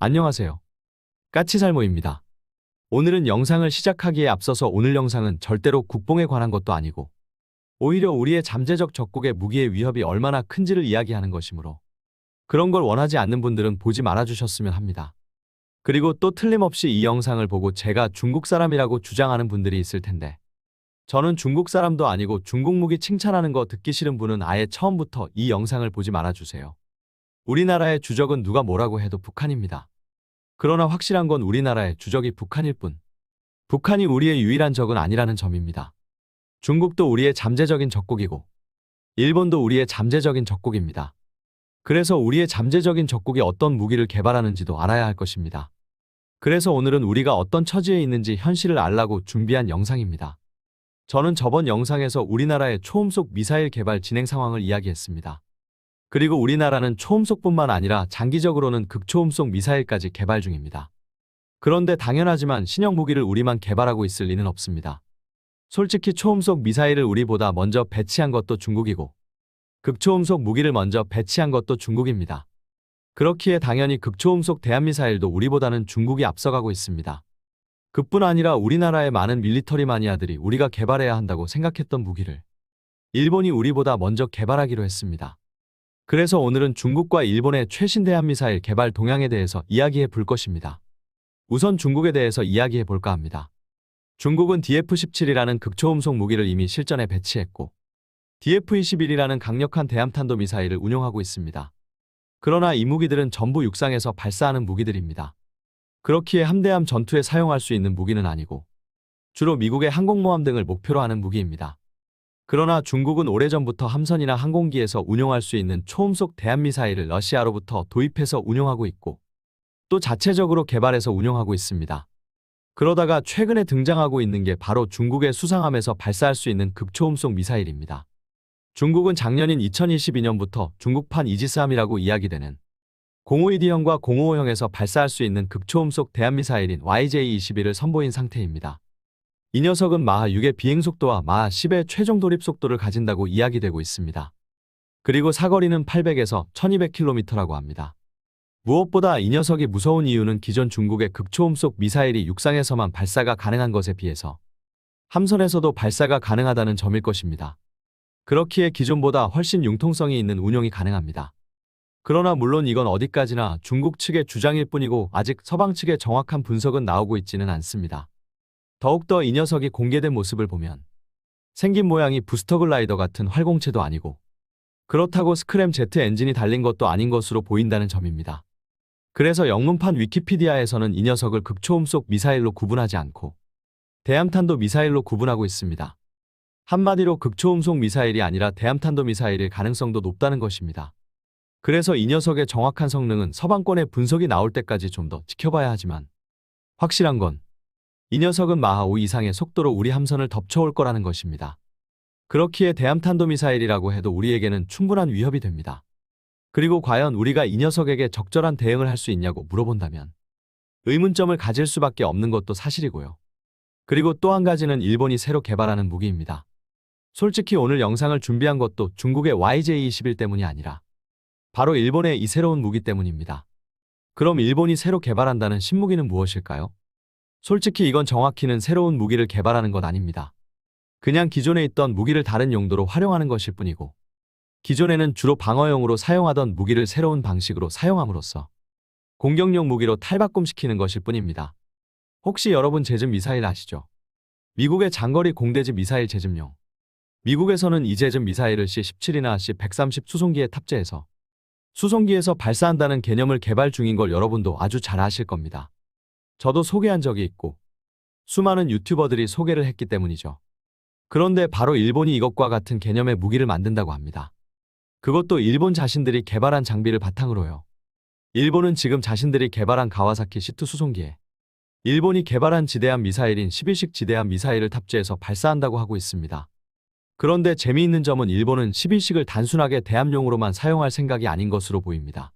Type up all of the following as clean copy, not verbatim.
안녕하세요. 까치살모입니다. 오늘은 영상을 시작하기에 앞서서 오늘 영상은 절대로 국뽕에 관한 것도 아니고 오히려 우리의 잠재적 적국의 무기의 위협이 얼마나 큰지를 이야기하는 것이므로 그런 걸 원하지 않는 분들은 보지 말아주셨으면 합니다. 그리고 또 틀림없이 이 영상을 보고 제가 중국 사람이라고 주장하는 분들이 있을 텐데 저는 중국 사람도 아니고 중국 무기 칭찬하는 거 듣기 싫은 분은 아예 처음부터 이 영상을 보지 말아주세요. 우리나라의 주적은 누가 뭐라고 해도 북한입니다. 그러나 확실한 건 우리나라의 주적이 북한일 뿐. 북한이 우리의 유일한 적은 아니라는 점입니다. 중국도 우리의 잠재적인 적국이고 일본도 우리의 잠재적인 적국입니다. 그래서 우리의 잠재적인 적국이 어떤 무기를 개발하는지도 알아야 할 것입니다. 그래서 오늘은 우리가 어떤 처지에 있는지 현실을 알라고 준비한 영상입니다. 저는 저번 영상에서 우리나라의 초음속 미사일 개발 진행 상황을 이야기했습니다. 그리고 우리나라는 초음속뿐만 아니라 장기적으로는 극초음속 미사일까지 개발 중입니다. 그런데 당연하지만 신형 무기를 우리만 개발하고 있을 리는 없습니다. 솔직히 초음속 미사일을 우리보다 먼저 배치한 것도 중국이고 극초음속 무기를 먼저 배치한 것도 중국입니다. 그렇기에 당연히 극초음속 대한미사일도 우리보다는 중국이 앞서가고 있습니다. 그뿐 아니라 우리나라의 많은 밀리터리 마니아들이 우리가 개발해야 한다고 생각했던 무기를 일본이 우리보다 먼저 개발하기로 했습니다. 그래서 오늘은 중국과 일본의 최신 대한미사일 개발 동향에 대해서 이야기해 볼 것입니다. 우선 중국에 대해서 이야기해 볼까 합니다. 중국은 DF-17이라는 극초음속 무기를 이미 실전에 배치했고 DF-21이라는 강력한 대함탄도 미사일을 운용하고 있습니다. 그러나 이 무기들은 전부 육상에서 발사하는 무기들입니다. 그렇기에 함대함 전투에 사용할 수 있는 무기는 아니고 주로 미국의 항공모함 등을 목표로 하는 무기입니다. 그러나 중국은 오래전부터 함선이나 항공기에서 운용할 수 있는 초음속 대함미사일을 러시아로부터 도입해서 운용하고 있고 또 자체적으로 개발해서 운용하고 있습니다. 그러다가 최근에 등장하고 있는 게 바로 중국의 수상함에서 발사할 수 있는 극초음속 미사일입니다. 중국은 작년인 2022년부터 중국판 이지스함이라고 이야기되는 052D형과 055형에서 발사할 수 있는 극초음속 대함미사일인 YJ-21을 선보인 상태입니다. 이 녀석은 마하 6의 비행속도와 마하 10의 최종 돌입속도를 가진다고 이야기되고 있습니다. 그리고 사거리는 800에서 1200km라고 합니다. 무엇보다 이 녀석이 무서운 이유는 기존 중국의 극초음속 미사일이 육상에서만 발사가 가능한 것에 비해서 함선에서도 발사가 가능하다는 점일 것입니다. 그렇기에 기존보다 훨씬 융통성이 있는 운용이 가능합니다. 그러나 물론 이건 어디까지나 중국 측의 주장일 뿐이고 아직 서방 측의 정확한 분석은 나오고 있지는 않습니다. 더욱더 이 녀석이 공개된 모습을 보면 생긴 모양이 부스터 글라이더 같은 활공체도 아니고 그렇다고 스크램 제트 엔진이 달린 것도 아닌 것으로 보인다는 점입니다. 그래서 영문판 위키피디아에서는 이 녀석을 극초음속 미사일로 구분하지 않고 대함탄도 미사일로 구분하고 있습니다. 한마디로 극초음속 미사일이 아니라 대함탄도 미사일일 가능성도 높다는 것입니다. 그래서 이 녀석의 정확한 성능은 서방권의 분석이 나올 때까지 좀 더 지켜봐야 하지만 확실한 건 이 녀석은 마하 5 이상의 속도로 우리 함선을 덮쳐올 거라는 것입니다. 그렇기에 대함탄도 미사일이라고 해도 우리에게는 충분한 위협이 됩니다. 그리고 과연 우리가 이 녀석에게 적절한 대응을 할 수 있냐고 물어본다면 의문점을 가질 수밖에 없는 것도 사실이고요. 그리고 또 한 가지는 일본이 새로 개발하는 무기입니다. 솔직히 오늘 영상을 준비한 것도 중국의 YJ-21 때문이 아니라 바로 일본의 이 새로운 무기 때문입니다. 그럼 일본이 새로 개발한다는 신무기는 무엇일까요? 솔직히 이건 정확히는 새로운 무기를 개발하는 것 아닙니다. 그냥 기존에 있던 무기를 다른 용도로 활용하는 것일 뿐이고 기존에는 주로 방어용으로 사용하던 무기를 새로운 방식으로 사용함으로써 공격용 무기로 탈바꿈시키는 것일 뿐입니다. 혹시 여러분 제즘 미사일 아시죠? 미국의 장거리 공대지 미사일 제즘용. 미국에서는 이 제즘 미사일을 C-17이나 C-130 수송기에 탑재해서 수송기에서 발사한다는 개념을 개발 중인 걸 여러분도 아주 잘 아실 겁니다. 저도 소개한 적이 있고 수많은 유튜버들이 소개를 했기 때문이죠. 그런데 바로 일본이 이것과 같은 개념의 무기를 만든다고 합니다. 그것도 일본 자신들이 개발한 장비를 바탕으로요. 일본은 지금 자신들이 개발한 가와사키 C2 수송기에 일본이 개발한 지대함 미사일인 11식 지대함 미사일을 탑재해서 발사한다고 하고 있습니다. 그런데 재미있는 점은 일본은 11식을 단순하게 대함용으로만 사용할 생각이 아닌 것으로 보입니다.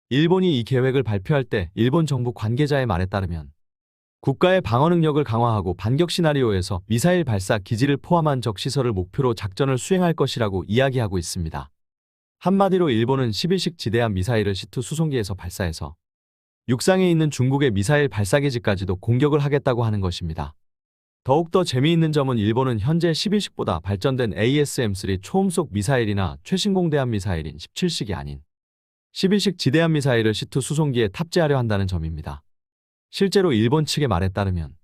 일본이 이 계획을 발표할 때 일본 정부 관계자의 말에 따르면 국가의 방어 능력을 강화하고 반격 시나리오에서 미사일 발사 기지를 포함한 적시설을 목표로 작전을 수행할 것이라고 이야기하고 있습니다. 한마디로 일본은 11식 지대함 미사일을 C2 수송기에서 발사해서 육상에 있는 중국의 미사일 발사기지까지도 공격을 하겠다고 하는 것입니다. 더욱더 재미있는 점은 일본은 현재 11식보다 발전된 ASM-3 초음속 미사일이나 최신공 대함 미사일인 17식이 아닌 12식 지대함 미사일을 C2 수송기에 탑재하려 한다는 점입니다. 실제로 일본 측의 말에 따르면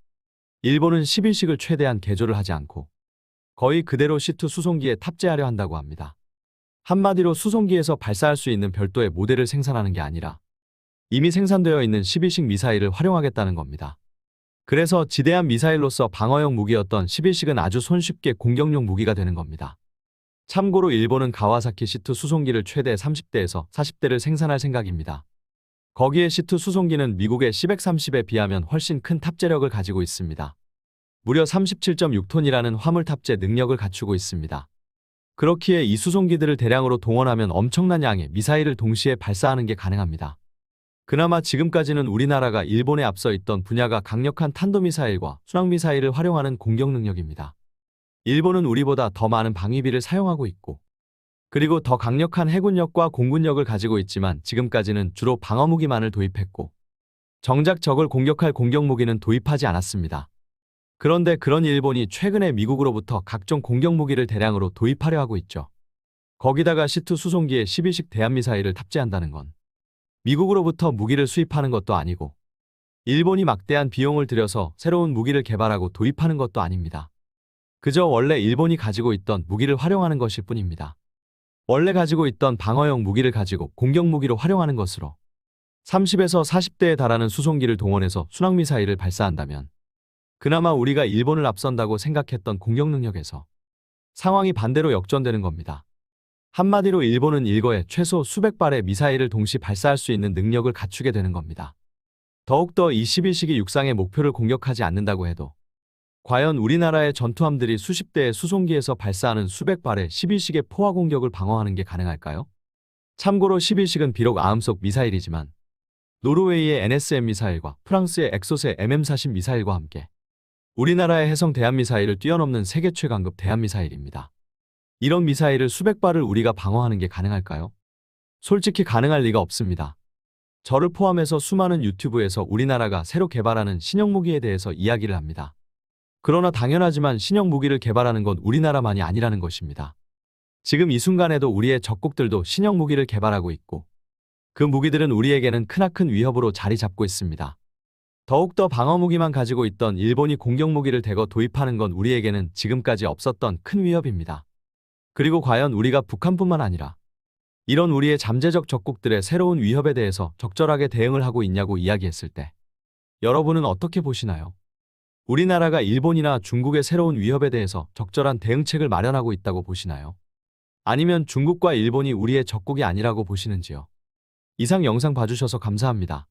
일본은 11식을 최대한 개조를 하지 않고 거의 그대로 C2 수송기에 탑재하려 한다고 합니다. 한마디로 수송기에서 발사할 수 있는 별도의 모델을 생산하는 게 아니라 이미 생산되어 있는 12식 미사일을 활용하겠다는 겁니다. 그래서 지대함 미사일로서 방어용 무기였던 11식은 아주 손쉽게 공격용 무기가 되는 겁니다. 참고로 일본은 가와사키 C2 수송기를 최대 30대에서 40대를 생산할 생각입니다. 거기에 C2 수송기는 미국의 C-130에 비하면 훨씬 큰 탑재력을 가지고 있습니다. 무려 37.6톤이라는 화물 탑재 능력을 갖추고 있습니다. 그렇기에 이 수송기들을 대량으로 동원하면 엄청난 양의 미사일을 동시에 발사하는 게 가능합니다. 그나마 지금까지는 우리나라가 일본에 앞서 있던 분야가 강력한 탄도미사일과 순항미사일을 활용하는 공격 능력입니다. 일본은 우리보다 더 많은 방위비를 사용하고 있고 그리고 더 강력한 해군력과 공군력을 가지고 있지만 지금까지는 주로 방어무기만을 도입했고 정작 적을 공격할 공격무기는 도입하지 않았습니다. 그런데 그런 일본이 최근에 미국으로부터 각종 공격무기를 대량으로 도입하려 하고 있죠. 거기다가 C2 수송기에 12식 대함미사일을 탑재한다는 건 미국으로부터 무기를 수입하는 것도 아니고 일본이 막대한 비용을 들여서 새로운 무기를 개발하고 도입하는 것도 아닙니다. 그저 원래 일본이 가지고 있던 무기를 활용하는 것일 뿐입니다. 원래 가지고 있던 방어용 무기를 가지고 공격 무기로 활용하는 것으로 30에서 40대에 달하는 수송기를 동원해서 순항미사일을 발사한다면 그나마 우리가 일본을 앞선다고 생각했던 공격 능력에서 상황이 반대로 역전되는 겁니다. 한마디로 일본은 일거에 최소 수백 발의 미사일을 동시 발사할 수 있는 능력을 갖추게 되는 겁니다. 더욱더 이 11식이 육상의 목표를 공격하지 않는다고 해도 과연 우리나라의 전투함들이 수십 대의 수송기에서 발사하는 수백 발의 11식의 포화 공격을 방어하는 게 가능할까요? 참고로 11식은 비록 아음속 미사일이지만 노르웨이의 NSM 미사일과 프랑스의 엑소세 MM-40 미사일과 함께 우리나라의 해성 대함미사일을 뛰어넘는 세계 최강급 대함미사일입니다. 이런 미사일을 수백 발을 우리가 방어하는 게 가능할까요? 솔직히 가능할 리가 없습니다. 저를 포함해서 수많은 유튜브에서 우리나라가 새로 개발하는 신형 무기에 대해서 이야기를 합니다. 그러나 당연하지만 신형 무기를 개발하는 건 우리나라만이 아니라는 것입니다. 지금 이 순간에도 우리의 적국들도 신형 무기를 개발하고 있고 그 무기들은 우리에게는 크나큰 위협으로 자리 잡고 있습니다. 더욱더 방어무기만 가지고 있던 일본이 공격무기를 대거 도입하는 건 우리에게는 지금까지 없었던 큰 위협입니다. 그리고 과연 우리가 북한뿐만 아니라 이런 우리의 잠재적 적국들의 새로운 위협에 대해서 적절하게 대응을 하고 있냐고 이야기했을 때 여러분은 어떻게 보시나요? 우리나라가 일본이나 중국의 새로운 위협에 대해서 적절한 대응책을 마련하고 있다고 보시나요? 아니면 중국과 일본이 우리의 적국이 아니라고 보시는지요? 이상 영상 봐주셔서 감사합니다.